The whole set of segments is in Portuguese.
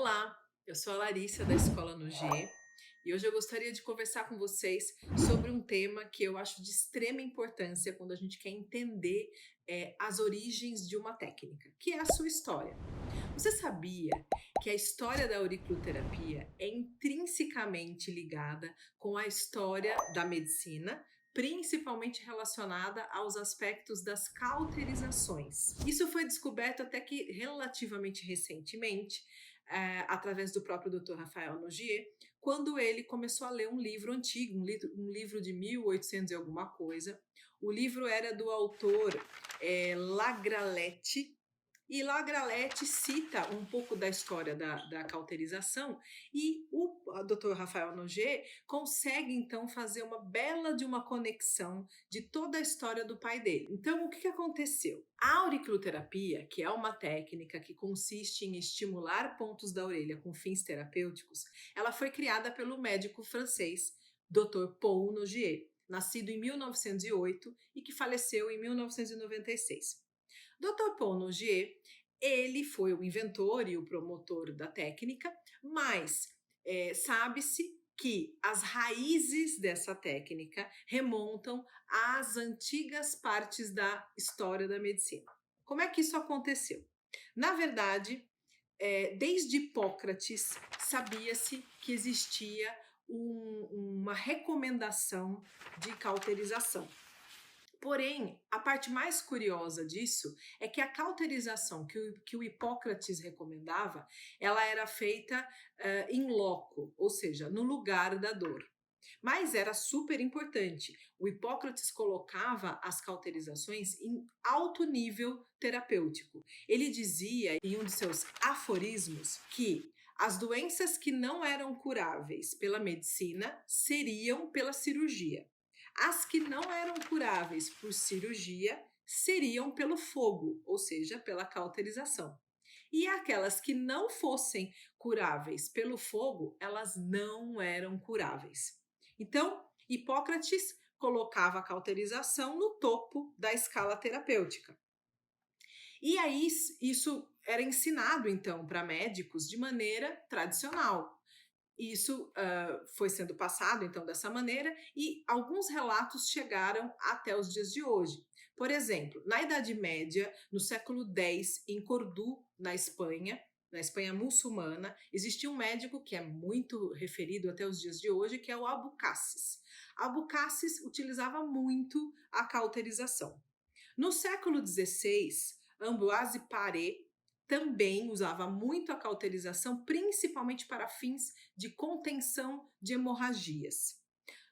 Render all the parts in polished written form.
Olá, eu sou a Larissa da Escola no G e hoje eu gostaria de conversar com vocês sobre um tema que eu acho de extrema importância quando a gente quer entender as origens de uma técnica, que é a sua história. Você sabia que a história da auriculoterapia é intrinsecamente ligada com a história da medicina, principalmente relacionada aos aspectos das cauterizações? Isso foi descoberto até que relativamente recentemente, através do próprio Dr. Rafael Nogier, quando ele começou a ler um livro antigo, um livro de 1800 e alguma coisa. O livro era do autor Lagralete, e Lagralete cita um pouco da história da cauterização e o Dr. Rafael Noguet consegue então fazer uma bela de uma conexão de toda a história do pai dele. Então, o que aconteceu? A auriculoterapia, que é uma técnica que consiste em estimular pontos da orelha com fins terapêuticos, ela foi criada pelo médico francês Dr. Paul Nogier, nascido em 1908 e que faleceu em 1996. Dr. Paul Nogier, ele foi o inventor e o promotor da técnica, mas sabe-se que as raízes dessa técnica remontam às antigas partes da história da medicina. Como é que isso aconteceu? Na verdade, desde Hipócrates, sabia-se que existia uma recomendação de cauterização. Porém, a parte mais curiosa disso é que a cauterização que o Hipócrates recomendava, ela era feita in loco, ou seja, no lugar da dor. Mas era super importante. O Hipócrates colocava as cauterizações em alto nível terapêutico. Ele dizia em um de seus aforismos que as doenças que não eram curáveis pela medicina seriam pela cirurgia. As que não eram curáveis por cirurgia seriam pelo fogo, ou seja, pela cauterização. E aquelas que não fossem curáveis pelo fogo, elas não eram curáveis. Então, Hipócrates colocava a cauterização no topo da escala terapêutica. E aí isso era ensinado então para médicos de maneira tradicional. Isso foi sendo passado então dessa maneira e alguns relatos chegaram até os dias de hoje. Por exemplo, na Idade Média, no século X, em Cordoue, na Espanha muçulmana, existia um médico que é muito referido até os dias de hoje, que é o Abulcasis. Abulcasis utilizava muito a cauterização. No século XVI, Ambroise Paré também usava muito a cauterização, principalmente para fins de contenção de hemorragias.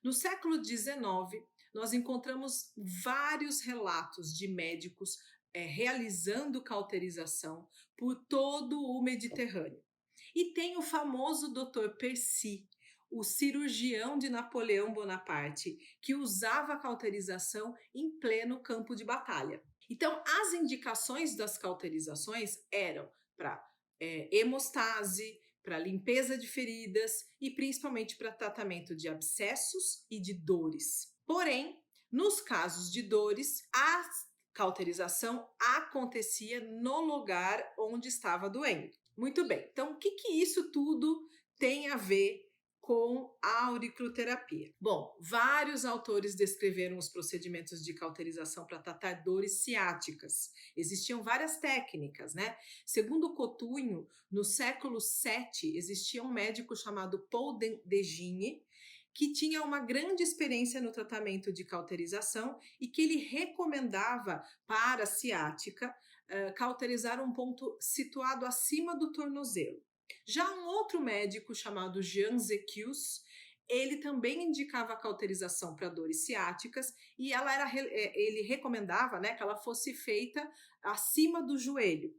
No século XIX, nós encontramos vários relatos de médicos realizando cauterização por todo o Mediterrâneo. E tem o famoso Dr. Percy, o cirurgião de Napoleão Bonaparte, que usava a cauterização em pleno campo de batalha. Então, as indicações das cauterizações eram para hemostase, para limpeza de feridas e principalmente para tratamento de abscessos e de dores. Porém, nos casos de dores, a cauterização acontecia no lugar onde estava doendo. Muito bem, então o que isso tudo tem a ver com a auriculoterapia? Bom, vários autores descreveram os procedimentos de cauterização para tratar dores ciáticas. Existiam várias técnicas, né? Segundo Cotugno, no século VII, existia um médico chamado Paul de Gigne, que tinha uma grande experiência no tratamento de cauterização e que ele recomendava para a ciática cauterizar um ponto situado acima do tornozelo. Já um outro médico chamado Jean Zekius, ele também indicava a cauterização para dores ciáticas e ele recomendava, né, que ela fosse feita acima do joelho,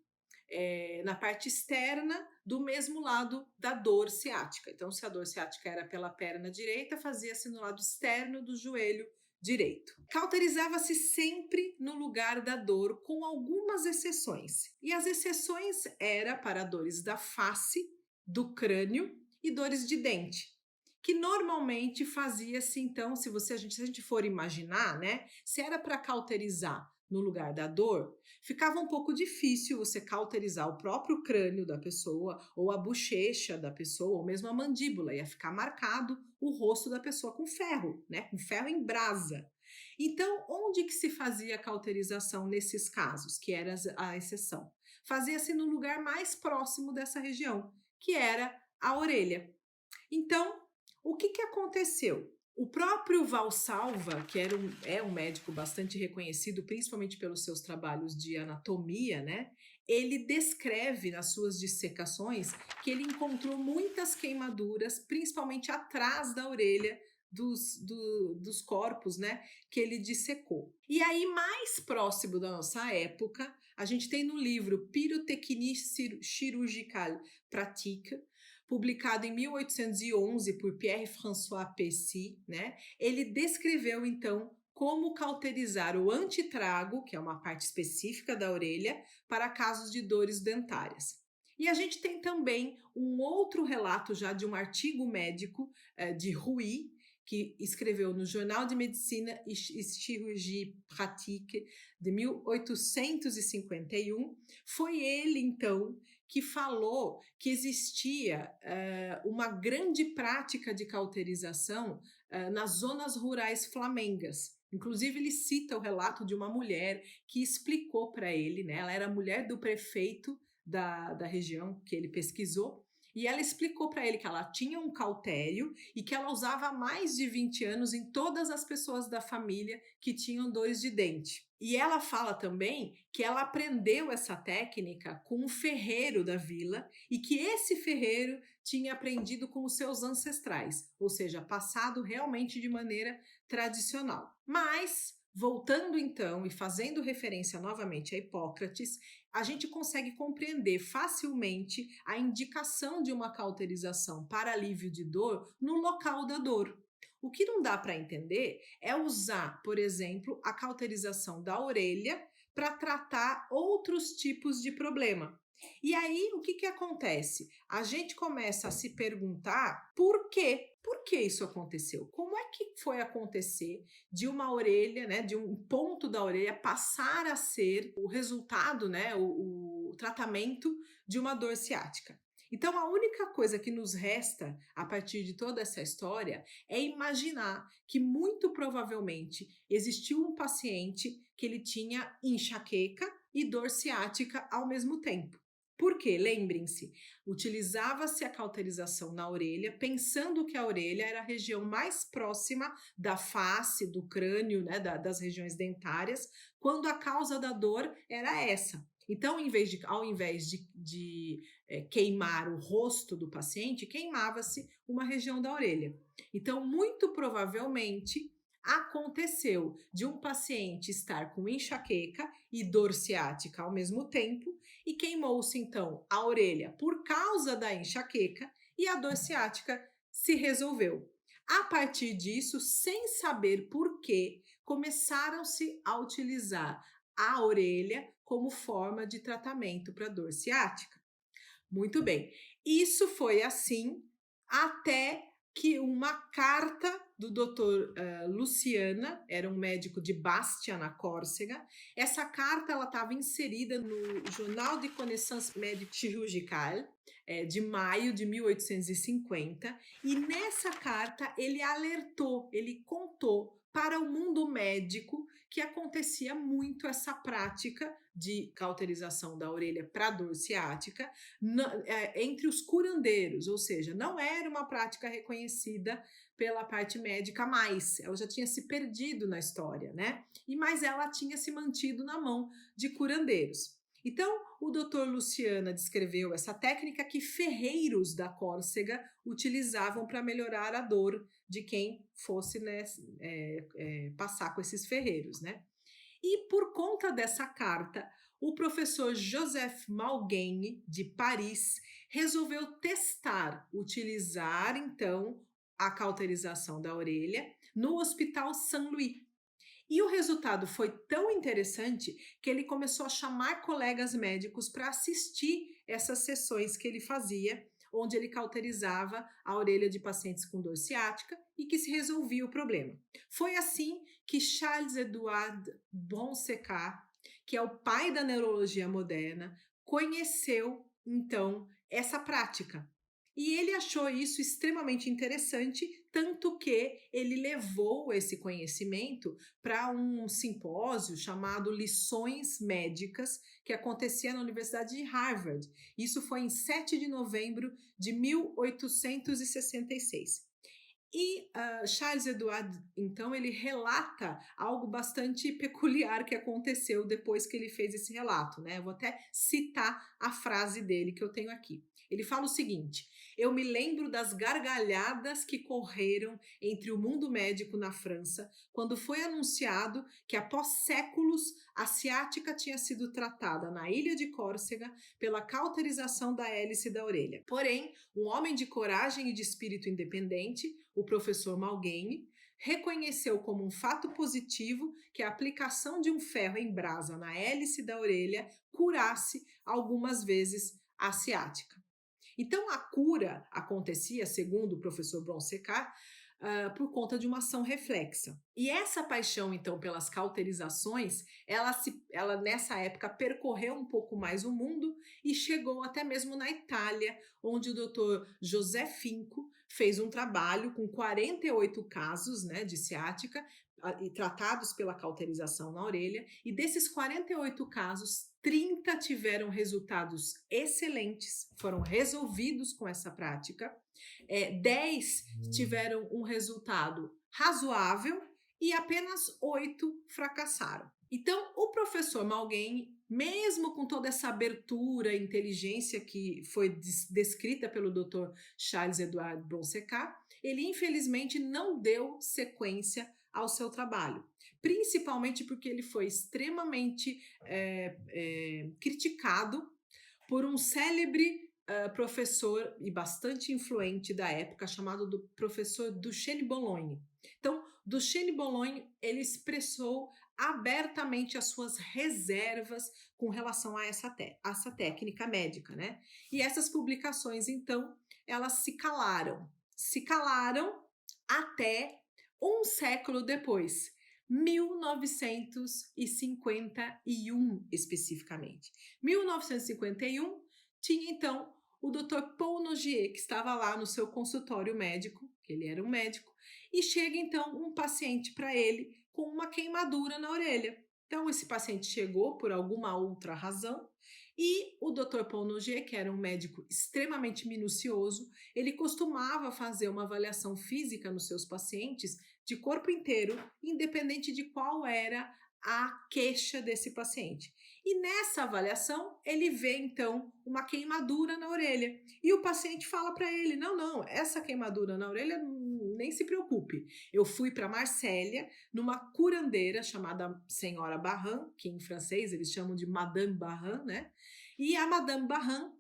na parte externa do mesmo lado da dor ciática. Então, se a dor ciática era pela perna direita, fazia-se no lado externo do joelho direito. Cauterizava-se sempre no lugar da dor, com algumas exceções. E as exceções eram para dores da face, do crânio e dores de dente, que normalmente fazia-se, então, se a gente for imaginar, né, se era para cauterizar no lugar da dor, ficava um pouco difícil você cauterizar o próprio crânio da pessoa, ou a bochecha da pessoa, ou mesmo a mandíbula, ia ficar marcado o rosto da pessoa com ferro, né? Com ferro em brasa. Então, onde que se fazia a cauterização nesses casos, que era a exceção? Fazia-se no lugar mais próximo dessa região, que era a orelha. Então, o que que aconteceu? O próprio Valsalva, que é um médico bastante reconhecido, principalmente pelos seus trabalhos de anatomia, né? Ele descreve nas suas dissecações que ele encontrou muitas queimaduras, principalmente atrás da orelha dos corpos, né? Que ele dissecou. E aí, mais próximo da nossa época, a gente tem no livro Pyrotechnie chirurgicale pratique, publicado em 1811 por Pierre-François Pessis, né? Ele descreveu então como cauterizar o antitrago, que é uma parte específica da orelha, para casos de dores dentárias. E a gente tem também um outro relato já de um artigo médico de Rouy, que escreveu no Jornal de Medicina e Chirurgie Pratique de 1851. Foi ele, então, que falou que existia uma grande prática de cauterização nas zonas rurais flamengas. Inclusive, ele cita o relato de uma mulher que explicou para ele, né? Ela era mulher do prefeito da região que ele pesquisou, e ela explicou para ele que ela tinha um cautério e que ela usava há mais de 20 anos em todas as pessoas da família que tinham dores de dente. E ela fala também que ela aprendeu essa técnica com um ferreiro da vila e que esse ferreiro tinha aprendido com os seus ancestrais, ou seja, passado realmente de maneira tradicional. Mas, voltando então e fazendo referência novamente a Hipócrates, a gente consegue compreender facilmente a indicação de uma cauterização para alívio de dor no local da dor. O que não dá para entender é usar, por exemplo, a cauterização da orelha para tratar outros tipos de problema. E aí, o que que acontece? A gente começa a se perguntar por quê? Por que isso aconteceu? Como é que foi acontecer de uma orelha, né, de um ponto da orelha passar a ser o resultado, né, o tratamento de uma dor ciática? Então, a única coisa que nos resta a partir de toda essa história é imaginar que muito provavelmente existiu um paciente que ele tinha enxaqueca e dor ciática ao mesmo tempo. Por quê? Lembrem-se, utilizava-se a cauterização na orelha, pensando que a orelha era a região mais próxima da face, do crânio, né, das regiões dentárias, quando a causa da dor era essa. Então, ao invés de queimar o rosto do paciente, queimava-se uma região da orelha. Então, muito provavelmente, aconteceu de um paciente estar com enxaqueca e dor ciática ao mesmo tempo e queimou-se então a orelha por causa da enxaqueca e a dor ciática se resolveu. A partir disso, sem saber por quê, começaram-se a utilizar a orelha como forma de tratamento para dor ciática. Muito bem. Isso foi assim até que uma carta do Dr. Luciana, era um médico de Bastia, na Córcega. Essa carta ela estava inserida no Jornal de Connaissance Médico-Chirurgicale, de maio de 1850, e nessa carta ele alertou, ele contou para o mundo médico que acontecia muito essa prática de cauterização da orelha para dor ciática entre os curandeiros, ou seja, não era uma prática reconhecida pela parte médica mais, ela já tinha se perdido na história, né? Mas ela tinha se mantido na mão de curandeiros. Então, o Dr. Luciana descreveu essa técnica que ferreiros da Córcega utilizavam para melhorar a dor de quem fosse, né, passar com esses ferreiros, né? E por conta dessa carta, o professor Joseph Malgaigne, de Paris, resolveu utilizar então a cauterização da orelha no Hospital Saint-Louis. E o resultado foi tão interessante que ele começou a chamar colegas médicos para assistir essas sessões que ele fazia, onde ele cauterizava a orelha de pacientes com dor ciática e que se resolvia o problema. Foi assim que Charles Edouard Bonsecar que é o pai da neurologia moderna, conheceu então essa prática. E ele achou isso extremamente interessante, tanto que ele levou esse conhecimento para um simpósio chamado Lições Médicas, que acontecia na Universidade de Harvard. Isso foi em 7 de novembro de 1866. E Charles Edward, então, ele relata algo bastante peculiar que aconteceu depois que ele fez esse relato, né? Eu vou até citar a frase dele que eu tenho aqui. Ele fala o seguinte: eu me lembro das gargalhadas que correram entre o mundo médico na França quando foi anunciado que, após séculos, a ciática tinha sido tratada na ilha de Córcega pela cauterização da hélice da orelha. Porém, um homem de coragem e de espírito independente, o professor Malgaigne, reconheceu como um fato positivo que a aplicação de um ferro em brasa na hélice da orelha curasse algumas vezes a ciática. Então, a cura acontecia, segundo o professor Bronsekar, por conta de uma ação reflexa. E essa paixão, então, pelas cauterizações, ela nessa época percorreu um pouco mais o mundo e chegou até mesmo na Itália, onde o doutor José Finco fez um trabalho com 48 casos, né, de ciática, e tratados pela cauterização na orelha, e desses 48 casos, 30 tiveram resultados excelentes, foram resolvidos com essa prática, 10 tiveram um resultado razoável e apenas 8 fracassaram. Então, o professor Malgaigne, mesmo com toda essa abertura e inteligência que foi descrita pelo Dr. Charles Edward Bronsekar, ele infelizmente não deu sequência ao seu trabalho, principalmente porque ele foi extremamente criticado por um célebre professor e bastante influente da época, chamado do professor Duchenne Bologne. Então, Duchenne Bologne, ele expressou abertamente as suas reservas com relação a essa técnica médica, né? E essas publicações, então, elas se calaram até um século depois, 1951 especificamente. 1951 tinha então o Dr. Paul Nogier, que estava lá no seu consultório médico, que ele era um médico, e chega então um paciente para ele com uma queimadura na orelha. Então esse paciente chegou por alguma outra razão e o Dr. Paul Nogier, que era um médico extremamente minucioso, ele costumava fazer uma avaliação física nos seus pacientes de corpo inteiro, independente de qual era a queixa desse paciente. E nessa avaliação, ele vê então uma queimadura na orelha. E o paciente fala para ele: não, não, essa queimadura na orelha, nem se preocupe. Eu fui para Marsella, numa curandeira chamada Senhora Barran, que em francês eles chamam de Madame Barran, né? E a Madame Barran,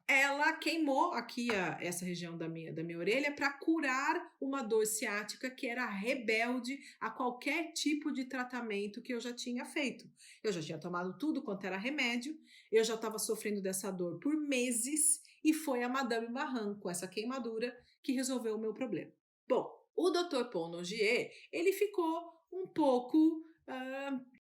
ela queimou aqui essa região da minha orelha para curar uma dor ciática que era rebelde a qualquer tipo de tratamento que eu já tinha feito. Eu já tinha tomado tudo quanto era remédio, eu já estava sofrendo dessa dor por meses e foi a Madame Barran, com essa queimadura, que resolveu o meu problema. Bom, o Dr. Paul Nogier, ele ficou um pouco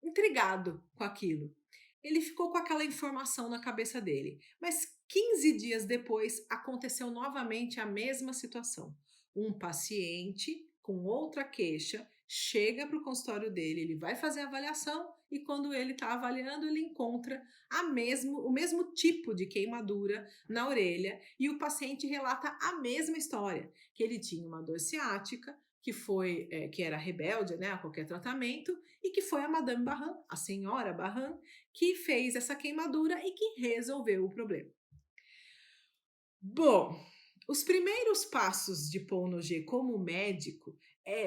intrigado com aquilo. Ele ficou com aquela informação na cabeça dele. Mas 15 dias depois, aconteceu novamente a mesma situação. Um paciente com outra queixa chega para o consultório dele, ele vai fazer a avaliação e quando ele está avaliando, ele encontra o mesmo tipo de queimadura na orelha e o paciente relata a mesma história, que ele tinha uma dor ciática, que era rebelde, né, a qualquer tratamento, e que foi a Madame Barran, a senhora Barran, que fez essa queimadura e que resolveu o problema. Bom, os primeiros passos de Paul Nogier como médico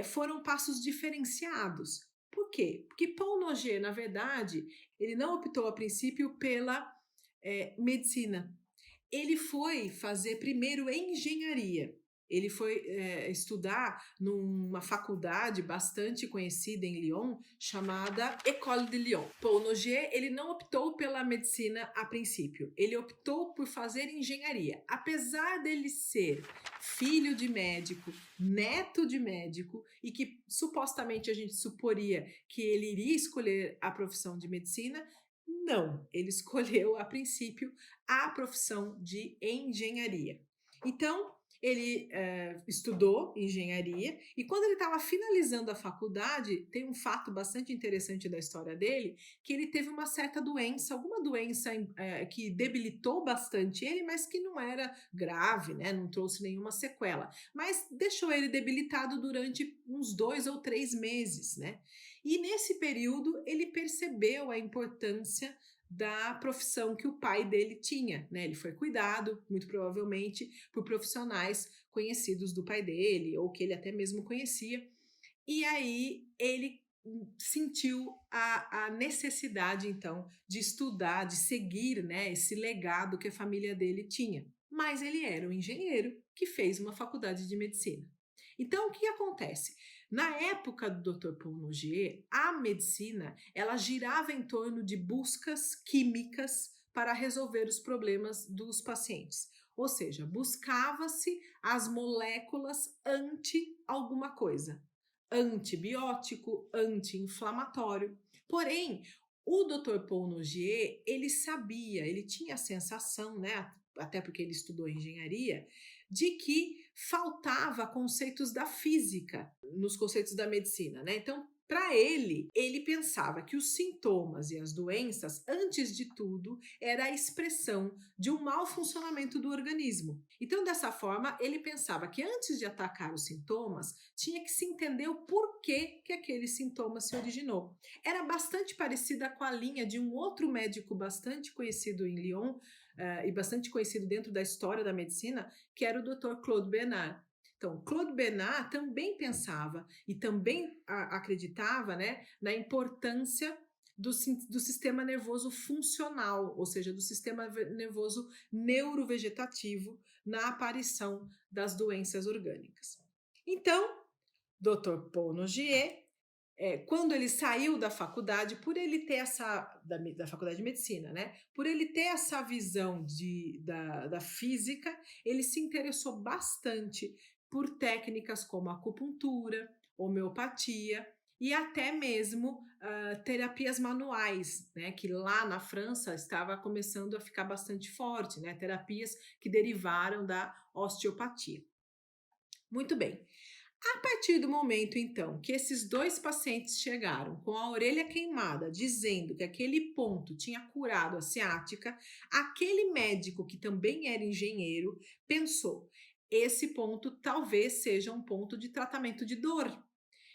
foram passos diferenciados. Por quê? Porque Paul Nogier, na verdade, ele não optou a princípio pela medicina. Ele foi fazer primeiro engenharia. Ele foi estudar numa faculdade bastante conhecida em Lyon, chamada École de Lyon. Paul Nogier, ele não optou pela medicina a princípio, ele optou por fazer engenharia. Apesar dele ser filho de médico, neto de médico, e que supostamente a gente suporia que ele iria escolher a profissão de medicina, Não, ele escolheu a princípio a profissão de engenharia. Então, ele estudou engenharia e quando ele estava finalizando a faculdade, tem um fato bastante interessante da história dele, que ele teve uma certa doença, alguma doença que debilitou bastante ele, mas que não era grave, né? Não trouxe nenhuma sequela, mas deixou ele debilitado durante uns 2 ou 3 meses, né? E nesse período ele percebeu a importância da profissão que o pai dele tinha, né? Ele foi cuidado, muito provavelmente, por profissionais conhecidos do pai dele, ou que ele até mesmo conhecia. E aí ele sentiu a necessidade, então, de estudar, de seguir, né, esse legado que a família dele tinha. Mas ele era um engenheiro que fez uma faculdade de medicina. Então, o que acontece? Na época do Dr. Paul Nogier, a medicina ela girava em torno de buscas químicas para resolver os problemas dos pacientes. Ou seja, buscava-se as moléculas anti alguma coisa, antibiótico, anti-inflamatório. Porém, o Dr. Paul Nogier, ele sabia, ele tinha a sensação, né, até porque ele estudou engenharia, de que faltava conceitos da física nos conceitos da medicina, né? Então, para ele pensava que os sintomas e as doenças, antes de tudo, era a expressão de um mau funcionamento do organismo. Então, dessa forma, ele pensava que antes de atacar os sintomas, tinha que se entender o porquê que aquele sintoma se originou. Era bastante parecida com a linha de um outro médico bastante conhecido em Lyon, e bastante conhecido dentro da história da medicina, que era o Dr. Claude Bernard. Então, Claude Bernard também pensava e também acreditava, né, na importância do sistema nervoso funcional, ou seja, do sistema nervoso neurovegetativo na aparição das doenças orgânicas. Então, Dr. Paul Nogier, quando ele saiu da faculdade, por ele ter da faculdade de medicina, né? Por ele ter essa visão da física, ele se interessou bastante por técnicas como acupuntura, homeopatia e até mesmo terapias manuais, né? Que lá na França estava começando a ficar bastante forte, né? Terapias que derivaram da osteopatia. Muito bem. A partir do momento, então, que esses 2 pacientes chegaram com a orelha queimada, dizendo que aquele ponto tinha curado a ciática, aquele médico, que também era engenheiro, pensou: esse ponto talvez seja um ponto de tratamento de dor.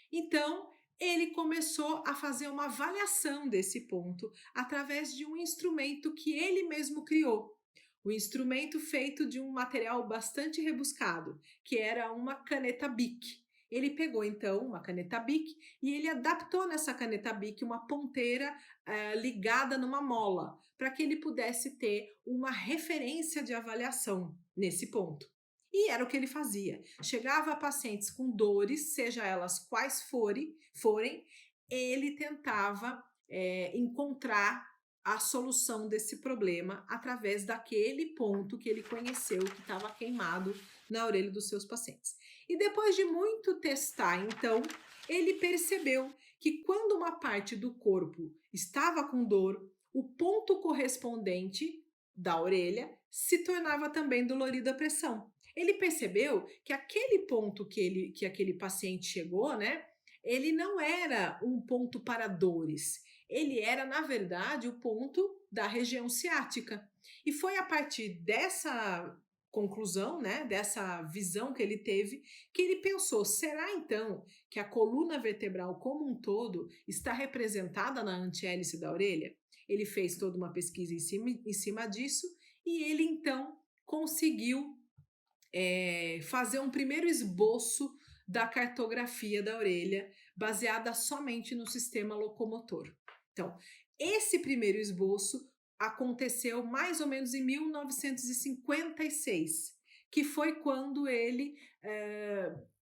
Então, ele começou a fazer uma avaliação desse ponto através de um instrumento que ele mesmo criou. O instrumento feito de um material bastante rebuscado, que era uma caneta Bic. Ele pegou então uma caneta Bic e ele adaptou nessa caneta Bic uma ponteira ligada numa mola, para que ele pudesse ter uma referência de avaliação nesse ponto. E era o que ele fazia. Chegava a pacientes com dores, seja elas quais forem, ele tentava encontrar a solução desse problema através daquele ponto que ele conheceu que estava queimado na orelha dos seus pacientes. E depois de muito testar, então, ele percebeu que quando uma parte do corpo estava com dor, o ponto correspondente da orelha se tornava também dolorido à pressão. Ele percebeu que aquele ponto que aquele paciente chegou, né? Ele não era um ponto para dores, ele era, na verdade, o ponto da região ciática. E foi a partir dessa conclusão, né, dessa visão que ele teve, que ele pensou: será então que a coluna vertebral como um todo está representada na antihélice da orelha? Ele fez toda uma pesquisa em cima disso e ele então conseguiu fazer um primeiro esboço da cartografia da orelha, baseada somente no sistema locomotor. Então, esse primeiro esboço aconteceu mais ou menos em 1956, que foi quando ele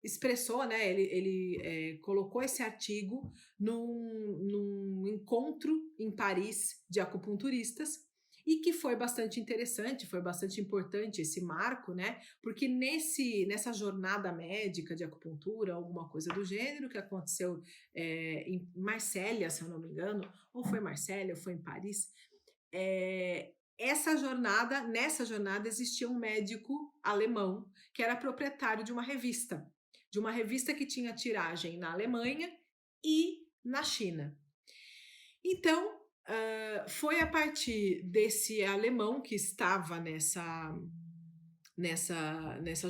expressou, né? Ele colocou esse artigo num encontro em Paris de acupunturistas e que foi bastante interessante, foi bastante importante esse marco, né? Porque nessa jornada médica de acupuntura, alguma coisa do gênero, que aconteceu em Marsella, se eu não me engano, ou foi Marsella, ou foi em Paris, Nessa jornada existia um médico alemão que era proprietário de uma revista que tinha tiragem na Alemanha e na China. Então, foi a partir desse alemão que estava nessa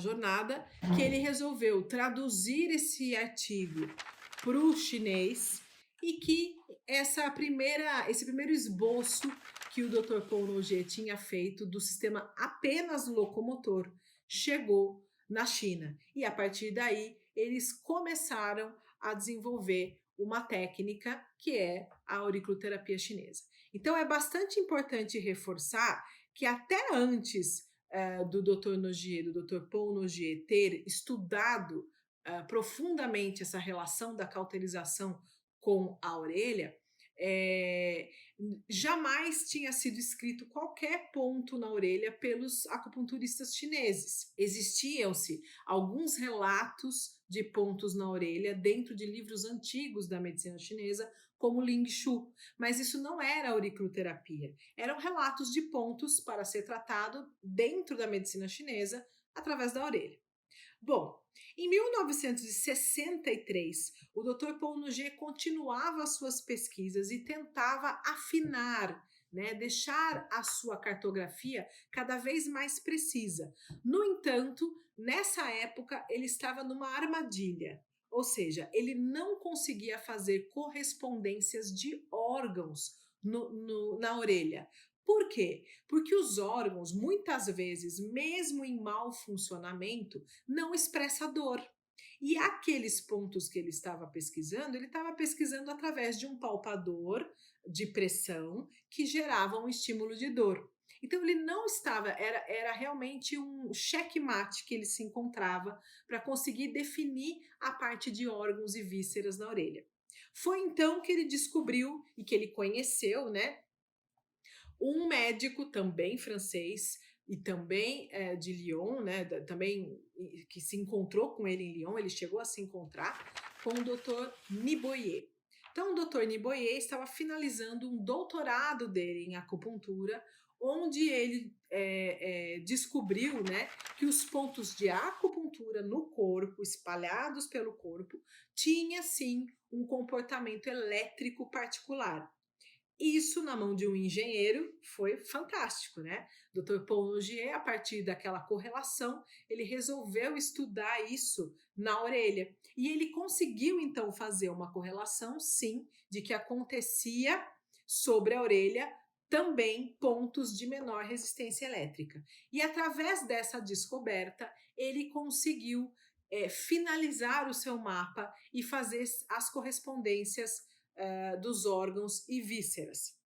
jornada que ele resolveu traduzir esse artigo para o chinês e que esse primeiro esboço que o Dr. Paul Noguet tinha feito do sistema apenas locomotor chegou na China. E a partir daí eles começaram a desenvolver uma técnica que é a auriculoterapia chinesa. Então é bastante importante reforçar que até antes do Dr. Noguet, do Dr. Paul Noguet, ter estudado profundamente essa relação da cauterização com a orelha, é, jamais tinha sido escrito qualquer ponto na orelha pelos acupunturistas chineses. Existiam-se alguns relatos de pontos na orelha dentro de livros antigos da medicina chinesa, como Ling Shu, mas isso não era auriculoterapia. Eram relatos de pontos para ser tratado dentro da medicina chinesa através da orelha. Bom, em 1963, o Dr. Paul Noguet continuava as suas pesquisas e tentava afinar, né, deixar a sua cartografia cada vez mais precisa. No entanto, nessa época, ele estava numa armadilha, ou seja, ele não conseguia fazer correspondências de órgãos na orelha. Por quê? Porque os órgãos, muitas vezes, mesmo em mau funcionamento, não expressa dor. E aqueles pontos que ele estava pesquisando através de um palpador de pressão que gerava um estímulo de dor. Então ele não estava, era realmente um checkmate que ele se encontrava para conseguir definir a parte de órgãos e vísceras na orelha. Foi então que ele descobriu e que ele conheceu, né, um médico também francês e também de Lyon, né, também que se encontrou com ele em Lyon, ele chegou a se encontrar com o Dr. Niboyer. Então, o Dr. Niboyer estava finalizando um doutorado dele em acupuntura, onde ele descobriu, né, que os pontos de acupuntura no corpo, espalhados pelo corpo, tinha sim um comportamento elétrico particular. Isso na mão de um engenheiro foi fantástico, né? Dr. Paul Noguet, a partir daquela correlação, ele resolveu estudar isso na orelha. E ele conseguiu então fazer uma correlação, sim, de que acontecia sobre a orelha também pontos de menor resistência elétrica. E através dessa descoberta, ele conseguiu finalizar o seu mapa e fazer as correspondências dos órgãos e vísceras.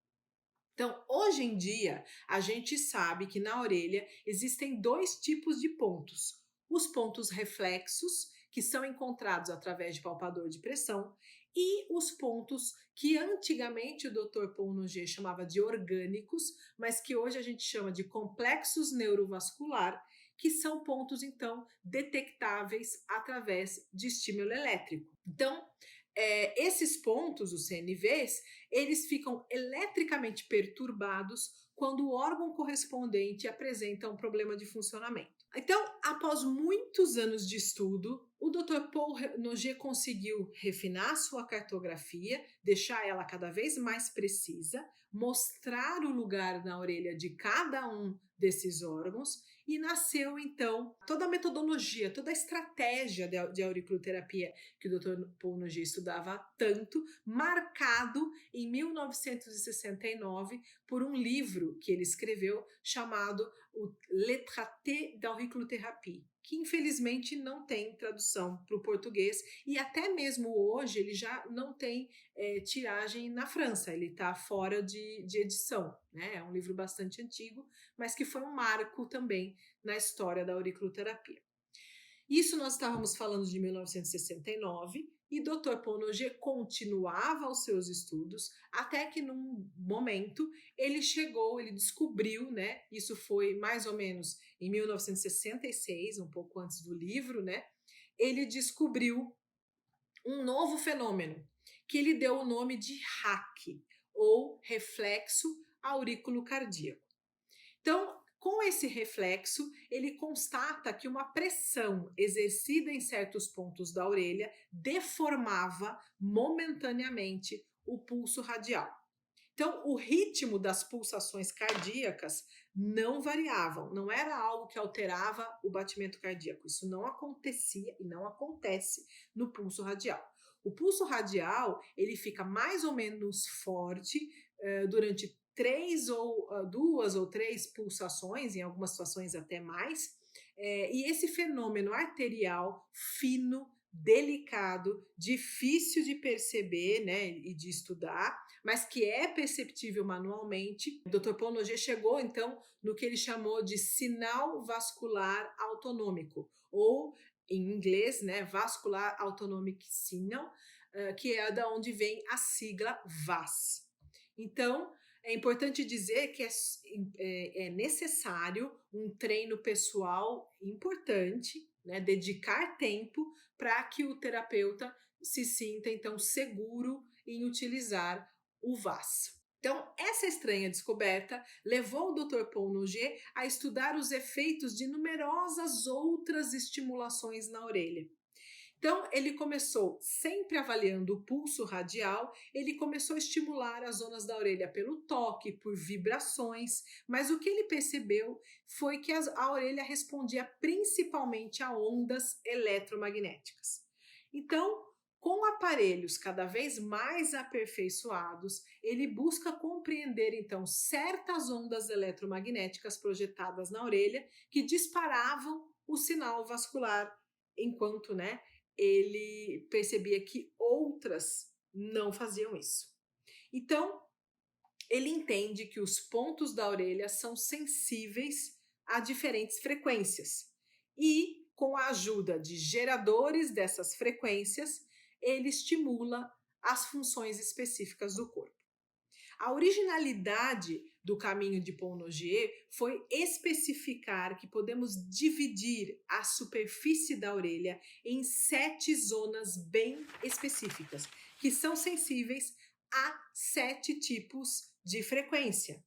Então, hoje em dia, a gente sabe que na orelha existem dois tipos de pontos: os pontos reflexos, que são encontrados através de palpador de pressão, e os pontos que antigamente o Dr. Paul Noguet chamava de orgânicos, mas que hoje a gente chama de complexos neurovascular, que são pontos, então, detectáveis através de estímulo elétrico. Então, esses pontos, os CNVs, eles ficam eletricamente perturbados quando o órgão correspondente apresenta um problema de funcionamento. Então, após muitos anos de estudo, o Dr. Paul Noguet conseguiu refinar sua cartografia, deixar ela cada vez mais precisa, mostrar o lugar na orelha de cada um desses órgãos e nasceu então toda a metodologia, toda a estratégia de auriculoterapia que o Dr. Paul Noguet estudava tanto, marcado em 1969 por um livro que ele escreveu chamado o Le Traité d'auriculothérapie, que infelizmente não tem tradução para o português e até mesmo hoje ele já não tem tiragem na França, ele está fora de edição, né? É um livro bastante antigo, mas que foi um marco também na história da auriculoterapia. Isso nós estávamos falando de 1969 e Dr. Paul Noguet continuava os seus estudos até que num momento ele descobriu, né? Isso foi mais ou menos em 1966, um pouco antes do livro, né? Ele descobriu um novo fenômeno que ele deu o nome de RAC, ou reflexo aurículo cardíaco. Então, com esse reflexo, ele constata que uma pressão exercida em certos pontos da orelha deformava momentaneamente o pulso radial. Então, o ritmo das pulsações cardíacas não variavam, não era algo que alterava o batimento cardíaco. Isso não acontecia e não acontece no pulso radial. O pulso radial, ele fica mais ou menos forte durante duas ou três pulsações, em algumas situações até mais, e esse fenômeno arterial fino, delicado, difícil de perceber, né, e de estudar, mas que é perceptível manualmente. O Dr. Paul Noguet chegou então no que ele chamou de sinal vascular autonômico, ou em inglês, né, Vascular Autonomic Signal, que é da onde vem a sigla VAS. Então, é importante dizer que é necessário um treino pessoal importante, né, dedicar tempo para que o terapeuta se sinta então seguro em utilizar o VAS. Então, essa estranha descoberta levou o Dr. Paul Noguet a estudar os efeitos de numerosas outras estimulações na orelha. Então, ele começou, sempre avaliando o pulso radial, ele começou a estimular as zonas da orelha pelo toque, por vibrações, mas o que ele percebeu foi que a orelha respondia principalmente a ondas eletromagnéticas. Então, com aparelhos cada vez mais aperfeiçoados, ele busca compreender então certas ondas eletromagnéticas projetadas na orelha que disparavam o sinal vascular, enquanto, né, ele percebia que outras não faziam isso. Então, ele entende que os pontos da orelha são sensíveis a diferentes frequências e, com a ajuda de geradores dessas frequências, ele estimula as funções específicas do corpo. A originalidade do caminho de Paul Noguet foi especificar que podemos dividir a superfície da orelha em 7 zonas bem específicas, que são sensíveis a 7 tipos de frequência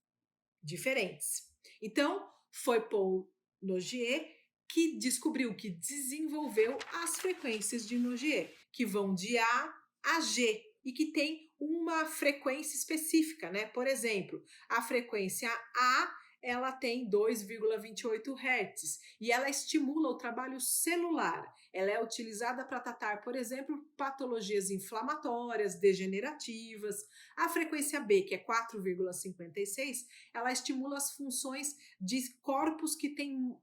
diferentes. Então, foi Paul Noguet que descobriu, que desenvolveu as frequências de Noguet, que vão de A a G e que tem uma frequência específica, né? Por exemplo, a frequência A, ela tem 2,28 Hz e ela estimula o trabalho celular. Ela é utilizada para tratar, por exemplo, patologias inflamatórias, degenerativas. A frequência B, que é 4,56, ela estimula as funções de corpos que têm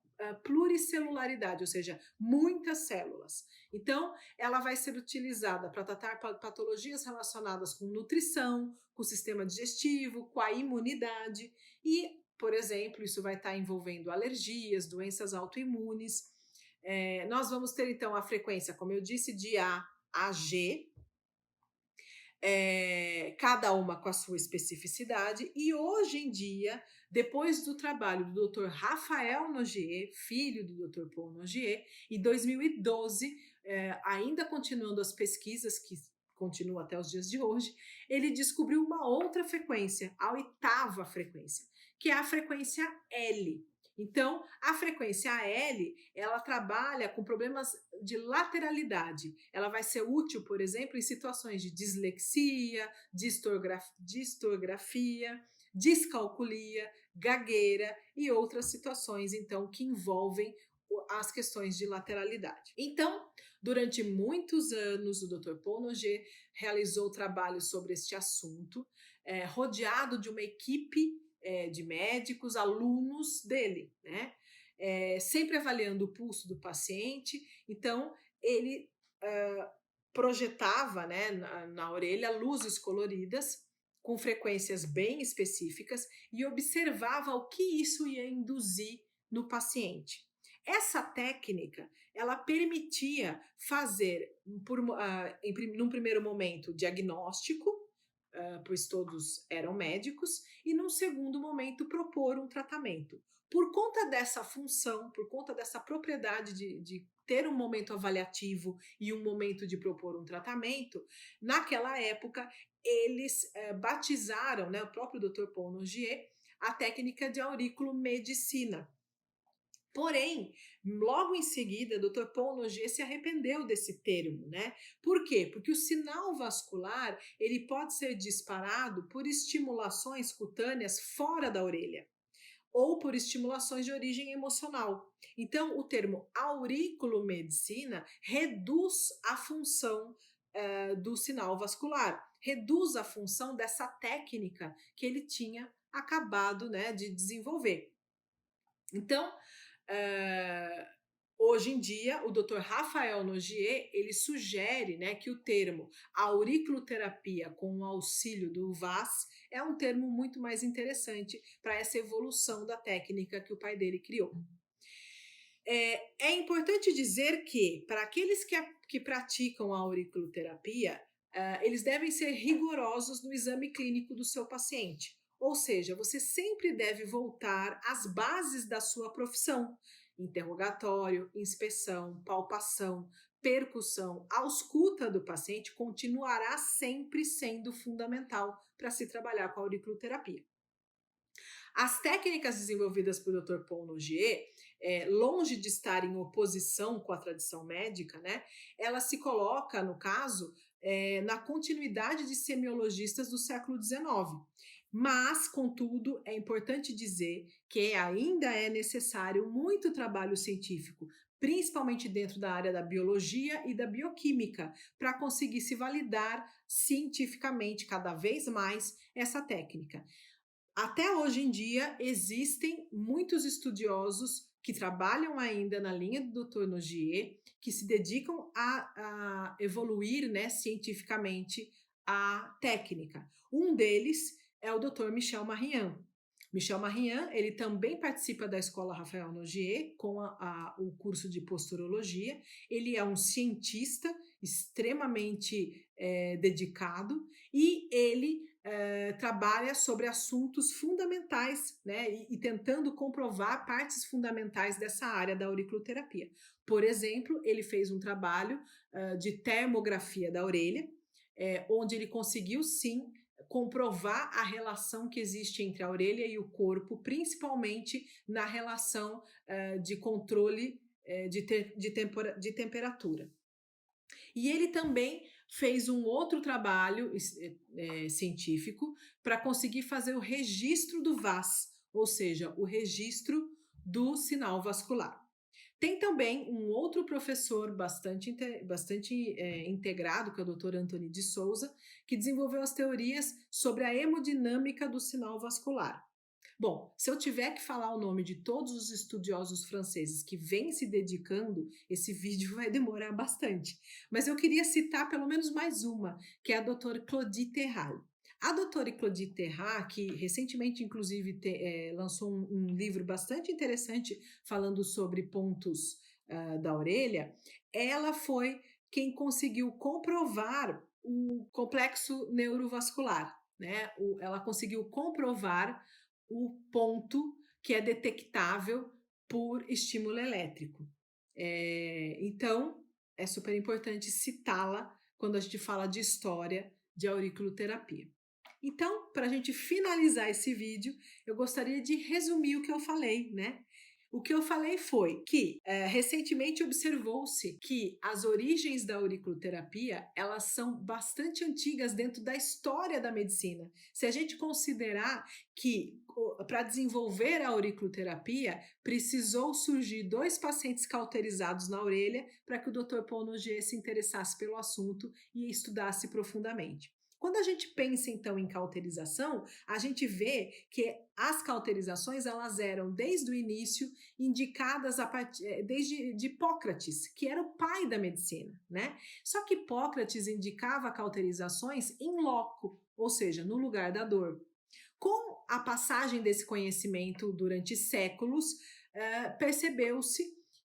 pluricelularidade, ou seja, muitas células. Então, ela vai ser utilizada para tratar patologias relacionadas com nutrição, com o sistema digestivo, com a imunidade e, por exemplo, isso vai estar envolvendo alergias, doenças autoimunes. Nós vamos ter, então, a frequência, como eu disse, de A a G, cada uma com a sua especificidade, e hoje em dia, depois do trabalho do Dr. Rafael Noguet, filho do Dr. Paul Noguet, em 2012, ainda continuando as pesquisas, que continuam até os dias de hoje, ele descobriu uma outra frequência, a 8ª frequência, que é a frequência L. Então, a frequência L, ela trabalha com problemas de lateralidade. Ela vai ser útil, por exemplo, em situações de dislexia, distorgrafia, descalculia, gagueira e outras situações, então, que envolvem as questões de lateralidade. Então, durante muitos anos, o Dr. Paul Noguet realizou trabalhos sobre este assunto, rodeado de uma equipe de médicos, alunos dele, né? Sempre avaliando o pulso do paciente. Então, ele projetava, né, na orelha luzes coloridas com frequências bem específicas e observava o que isso ia induzir no paciente. Essa técnica, ela permitia fazer, num primeiro momento, diagnóstico, pois todos eram médicos, e num segundo momento propor um tratamento. Por conta dessa função, por conta dessa propriedade de ter um momento avaliativo e um momento de propor um tratamento, naquela época eles batizaram, né, o próprio Dr. Paul Nogier, a técnica de auriculomedicina. Porém, logo em seguida, Dr. Paul Nogier se arrependeu desse termo, né? Por quê? Porque o sinal vascular, ele pode ser disparado por estimulações cutâneas fora da orelha ou por estimulações de origem emocional. Então, o termo auriculomedicina reduz a função do sinal vascular, reduz a função dessa técnica que ele tinha acabado, né, de desenvolver. Então, eh, hoje em dia, o Dr. Rafael Nogier, ele sugere, né, que o termo auriculoterapia com o auxílio do VAS é um termo muito mais interessante para essa evolução da técnica que o pai dele criou. É importante dizer que, para aqueles que praticam a auriculoterapia, eles devem ser rigorosos no exame clínico do seu paciente. Ou seja, você sempre deve voltar às bases da sua profissão: interrogatório, inspeção, palpação, percussão. A ausculta do paciente continuará sempre sendo fundamental para se trabalhar com a auriculoterapia. As técnicas desenvolvidas pelo Dr. Paul Nogier, longe de estar em oposição com a tradição médica, né, ela se coloca, no caso, na continuidade de semiologistas do século XIX. Mas, contudo, é importante dizer que ainda é necessário muito trabalho científico, principalmente dentro da área da biologia e da bioquímica, para conseguir se validar cientificamente cada vez mais essa técnica. Até hoje em dia, existem muitos estudiosos que trabalham ainda na linha do Dr. Nogier, que se dedicam a evoluir, né, cientificamente a técnica. Um deles é o Dr. Michel Marian. Michel Marian, ele também participa da Escola Rafael Nogier com o curso de posturologia. Ele é um cientista extremamente dedicado e ele trabalha sobre assuntos fundamentais, né, e tentando comprovar partes fundamentais dessa área da auriculoterapia. Por exemplo, ele fez um trabalho de termografia da orelha, onde ele conseguiu sim comprovar a relação que existe entre a orelha e o corpo, principalmente na relação de controle de temperatura. E ele também fez um outro trabalho científico para conseguir fazer o registro do VAS, ou seja, o registro do sinal vascular. Tem também um outro professor bastante integrado, que é o Dr. Antony de Souza, que desenvolveu as teorias sobre a hemodinâmica do sinal vascular. Bom, se eu tiver que falar o nome de todos os estudiosos franceses que vêm se dedicando, esse vídeo vai demorar bastante. Mas eu queria citar pelo menos mais uma, que é a doutora Claudie Terral. A doutora Claudie Terral, que recentemente, inclusive, lançou um livro bastante interessante falando sobre pontos da orelha, ela foi quem conseguiu comprovar o complexo neurovascular, né? Ela conseguiu comprovar o ponto que é detectável por estímulo elétrico. Então, é super importante citá-la quando a gente fala de história de auriculoterapia. Então, para a gente finalizar esse vídeo, eu gostaria de resumir o que eu falei, né? O que eu falei foi que recentemente observou-se que as origens da auriculoterapia elas são bastante antigas dentro da história da medicina. Se a gente considerar que para desenvolver a auriculoterapia precisou surgir 2 pacientes cauterizados na orelha para que o Dr. Paul Nogier se interessasse pelo assunto e estudasse profundamente. Quando a gente pensa então em cauterização, a gente vê que as cauterizações elas eram desde o início indicadas desde de Hipócrates, que era o pai da medicina, né? Só que Hipócrates indicava cauterizações in loco, ou seja, no lugar da dor. Com a passagem desse conhecimento durante séculos, percebeu-se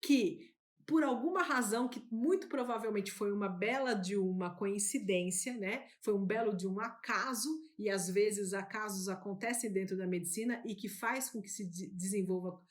que por alguma razão que muito provavelmente foi uma bela de uma coincidência, né? Foi um belo de um acaso, e às vezes acasos acontecem dentro da medicina e que faz com que se desenvolva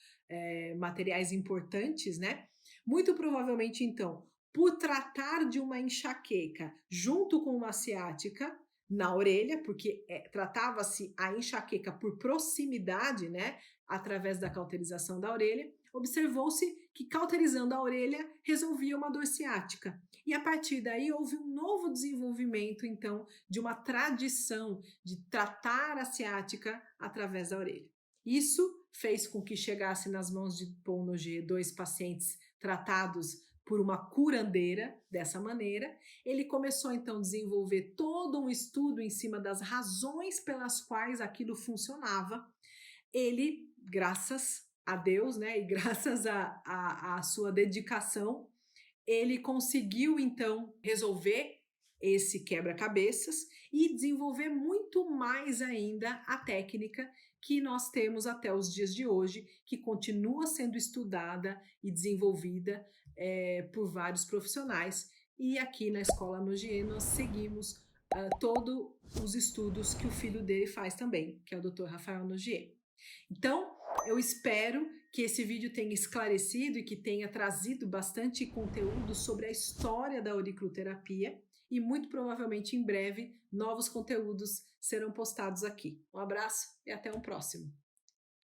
materiais importantes, né? Muito provavelmente, então, por tratar de uma enxaqueca junto com uma ciática na orelha, porque tratava-se a enxaqueca por proximidade, né, através da cauterização da orelha, observou-se que cauterizando a orelha resolvia uma dor ciática. E a partir daí houve um novo desenvolvimento, então, de uma tradição de tratar a ciática através da orelha. Isso fez com que chegasse nas mãos de Paul Noguet 2 pacientes tratados por uma curandeira dessa maneira. Ele começou então a desenvolver todo um estudo em cima das razões pelas quais aquilo funcionava. Ele, graças a Deus, né, e graças à sua dedicação, ele conseguiu então resolver esse quebra-cabeças e desenvolver muito mais ainda a técnica que nós temos até os dias de hoje, que continua sendo estudada e desenvolvida por vários profissionais. E aqui na Escola Nogier nós seguimos todos os estudos que o filho dele faz também, que é o Dr. Rafael Nogier. Então, eu espero que esse vídeo tenha esclarecido e que tenha trazido bastante conteúdo sobre a história da auriculoterapia e muito provavelmente em breve novos conteúdos serão postados aqui. Um abraço e até um próximo.